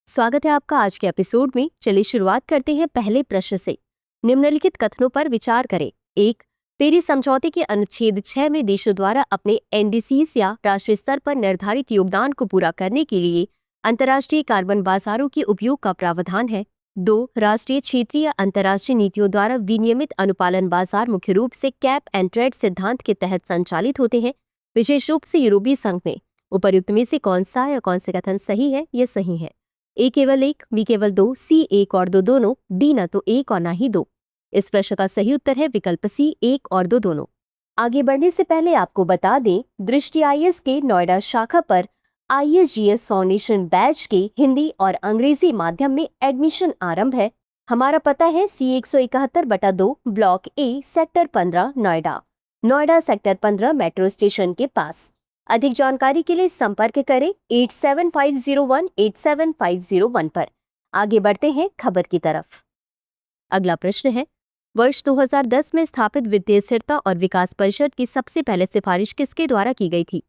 स्वागत है आपका आज के एपिसोड में। चलिए शुरुआत करते हैं पहले प्रश्न से। निम्नलिखित कथनों पर विचार करें। 1. पेरिस समझौते के अनुच्छेद 6 में देशों द्वारा अपने एनडीसीज या राष्ट्रीय स्तर पर निर्धारित योगदान को पूरा करने के लिए अंतर्राष्ट्रीय कार्बन बाजारों के उपयोग का प्रावधान है। 2. राष्ट्रीय, क्षेत्रीय या अंतर्राष्ट्रीय नीतियों द्वारा विनियमित अनुपालन बाजार मुख्य रूप से कैप एंड ट्रेड सिद्धांत के तहत संचालित होते हैं, विशेष रूप से यूरोपीय संघ में। उपर्युक्त में से कौन सा या कौन से कथन सही है? यह सही है। ए केवल एक, बी केवल दो, सी एक और दो दोनों, डी न तो एक और न ही दो। इस प्रश्न का सही उत्तर है विकल्प सी, एक और दो दोनों। आगे बढ़ने से पहले आपको बता दें, दृष्टि आईएएस के नोएडा शाखा पर ISGS फाउंडेशन बैच के हिंदी और अंग्रेजी माध्यम में एडमिशन आरंभ है। हमारा पता है C171/2 ब्लॉक ए, sector 15, Noida sector 15 metro station के पास। अधिक जानकारी के लिए संपर्क करें 8750187501 पर। आगे बढ़ते हैं खबर की तरफ। अगला प्रश्न है, वर्ष 2010 में स्थापित वित्तीय स्थिरता और विकास परिषद की सबसे पहले सिफारिश किसके द्वारा की गई थी?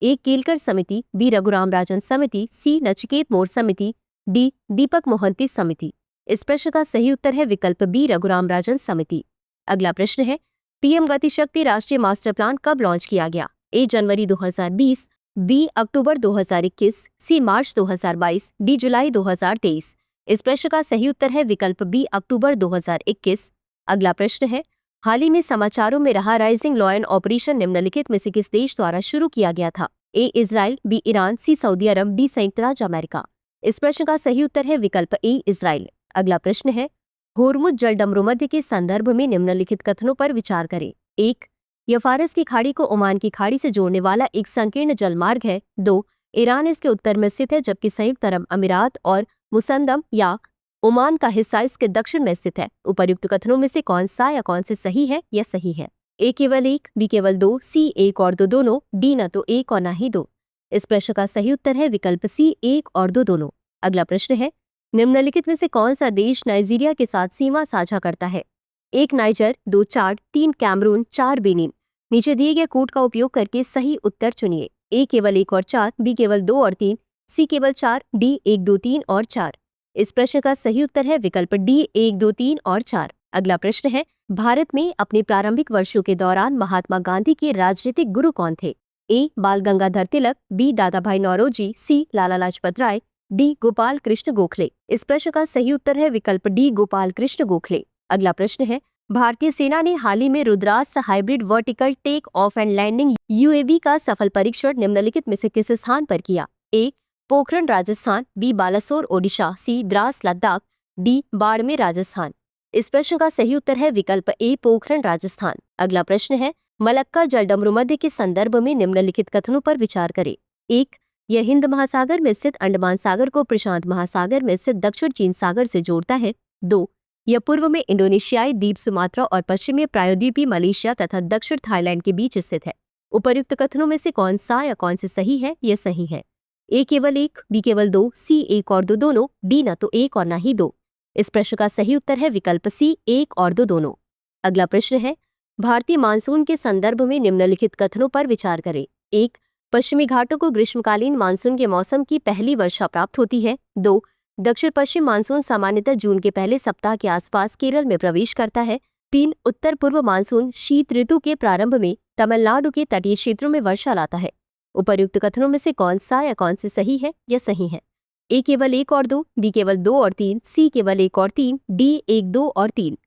ए. केलकर समिति, बी. रघुराम राजन समिति, सी. नचिकेत मोर समिति, डी. दीपक मोहंती समिति। इस प्रश्न का सही उत्तर है विकल्प बी, रघुराम राजन समिति। अगला प्रश्न है, पीएम गति शक्ति राष्ट्रीय मास्टर प्लान कब लॉन्च किया गया? ए. जनवरी 2020, बी. अक्टूबर 2021, सी. मार्च 2022, डी. जुलाई 2023। इस प्रश्न का सही उत्तर है विकल्प बी, अक्टूबर 2021। अगला प्रश्न है, हाल ही में समाचारों में रहा राइजिंग लॉयन ऑपरेशन निम्नलिखित में से किस देश द्वारा शुरू किया गया था? A. Israel, B. Iran, C. Saudi Arab, D. संयुक्त राज्य अमेरिका। इस प्रश्न का सही उत्तर है विकल्प ए, इजराइल। अगला प्रश्न है, होर्मुज जलडमरूमध्य के संदर्भ में निम्नलिखित कथनों पर विचार करें। 1. यह फारस की खाड़ी को ओमान की खाड़ी से जोड़ने वाला एक संकीर्ण जलमार्ग है। 2. ईरान इसके उत्तर में स्थित है, जबकि संयुक्त अरब अमीरात और मुसंदम या ओमान का हिस्सा इसके दक्षिण में स्थित है। उपर्युक्त कथनों में से कौन सा या कौन से सही है? यह सही है। ए केवल एक, बी केवल दो, सी एक और दो दोनों, डी न तो एक और न ही दो। इस प्रश्न का सही उत्तर है विकल्प सी, एक और दो दोनों। अगला प्रश्न है, निम्नलिखित में से कौन सा देश नाइजीरिया के साथ सीमा साझा करता है? 1. नाइजर, 2. चाड, 3. कैमरून, 4. बेनिन। नीचे दिए गए कोड का उपयोग करके सही उत्तर चुनिए। ए केवल 1 और 4, बी केवल 2 और 3, सी केवल 4, डी 1, 2, 3 और 4। इस प्रश्न का सही उत्तर है विकल्प डी, 1, 2, 3 और 4। अगला प्रश्न है, भारत में अपने प्रारंभिक वर्षों के दौरान महात्मा गांधी के राजनीतिक गुरु कौन थे? ए. बाल गंगाधर तिलक, बी. दादा भाई नौरोजी, सी. लाला लाजपत राय, डी. गोपाल कृष्ण गोखले। इस प्रश्न का सही उत्तर है विकल्प डी, गोपाल कृष्ण गोखले। अगला प्रश्न है, भारतीय सेना ने हाल ही में Rudrastra hybrid vertical take off and landing UAV का सफल परीक्षण निम्नलिखित में से किस स्थान पर किया? ए. पोखरण राजस्थान, बी. बालासोर ओडिशा, सी. द्रास लद्दाख, डी. बाड़मेर राजस्थान। इस प्रश्न का सही उत्तर है विकल्प ए, पोखरण राजस्थान। अगला प्रश्न है, मलक्का जलडमरूमध्य के संदर्भ में निम्नलिखित कथनों पर विचार करें। 1. यह हिंद महासागर में स्थित अंडमान सागर को प्रशांत महासागर में स्थित दक्षिण चीन सागर से जोड़ता है। 2. यह पूर्व में इंडोनेशियाई द्वीप सुमात्रा और पश्चिम में प्रायद्वीपीय मलेशिया तथा दक्षिण थाईलैंड के बीच स्थित है। उपर्युक्त कथनों में से कौन सा या कौन से सही है? यह सही है। ए केवल एक, बी केवल दो, सी एक और दो दोनों, डी न तो एक और न ही दो। इस प्रश्न का सही उत्तर है विकल्प सी, एक और दो दोनों। अगला प्रश्न है, भारतीय मानसून के संदर्भ में निम्नलिखित कथनों पर विचार करें। 1. पश्चिमी घाटों को ग्रीष्मकालीन मानसून के मौसम की पहली वर्षा प्राप्त होती है। 2. दक्षिण पश्चिम मानसून सामान्यतः जून के पहले सप्ताह के आसपास केरल में प्रवेश करता है। 3. उत्तर पूर्व मानसून शीत ऋतु के प्रारंभ में तमिलनाडु के तटीय क्षेत्रों में वर्षा लाता है। उपर्युक्त कथनों में से कौन सा या कौन से सही है? यह सही है। ए केवल 1 और 2, बी केवल 2 और 3, सी केवल 1 और 3, डी 1, 2 और 3।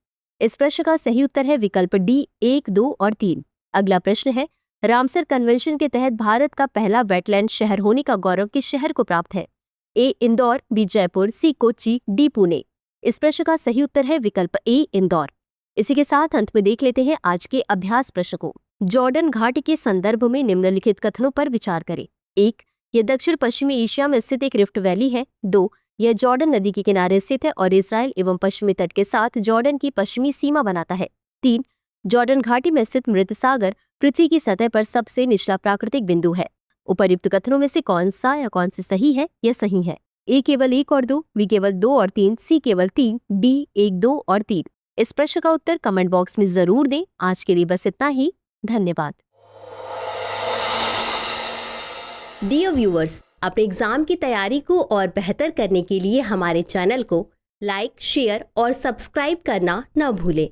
इस प्रश्न का सही उत्तर है विकल्प डी, 1, 2 और 3। अगला प्रश्न है, रामसर कन्वेंशन के तहत भारत का पहला वेटलैंड शहर होने का गौरव किस शहर को प्राप्त है? ए. इंदौर, बी. जयपुर, सी. कोच्चि, डी. पुणे। इस प्रश्न का सही उत्तर है विकल्प ए, इंदौर। इसी के साथ अंत में देख लेते हैं आज के अभ्यास प्रश्न को। जॉर्डन घाटी के संदर्भ में निम्नलिखित कथनों पर विचार करें। 1. यह दक्षिण पश्चिमी एशिया में स्थित एक रिफ्ट वैली है। 2. यह जॉर्डन नदी के किनारे स्थित है और इसराइल एवं पश्चिमी तट के साथ जॉर्डन की पश्चिमी सीमा बनाता है। 3. जॉर्डन घाटी में स्थित मृत सागर पृथ्वी की सतह पर सबसे निचला प्राकृतिक बिंदु है। उपर्युक्त कथनों में से कौन सा या कौन से सही है? यह सही है। ए केवल 1 और 2, बी केवल 2 और 3, सी केवल 3, डी 1, 2 और 3। इस प्रश्न का उत्तर कमेंट बॉक्स में जरूर दें। आज के लिए बस इतना ही। धन्यवाद। डियर व्यूअर्स, अपने एग्जाम की तैयारी को और बेहतर करने के लिए हमारे चैनल को लाइक, शेयर और सब्सक्राइब करना न भूलें।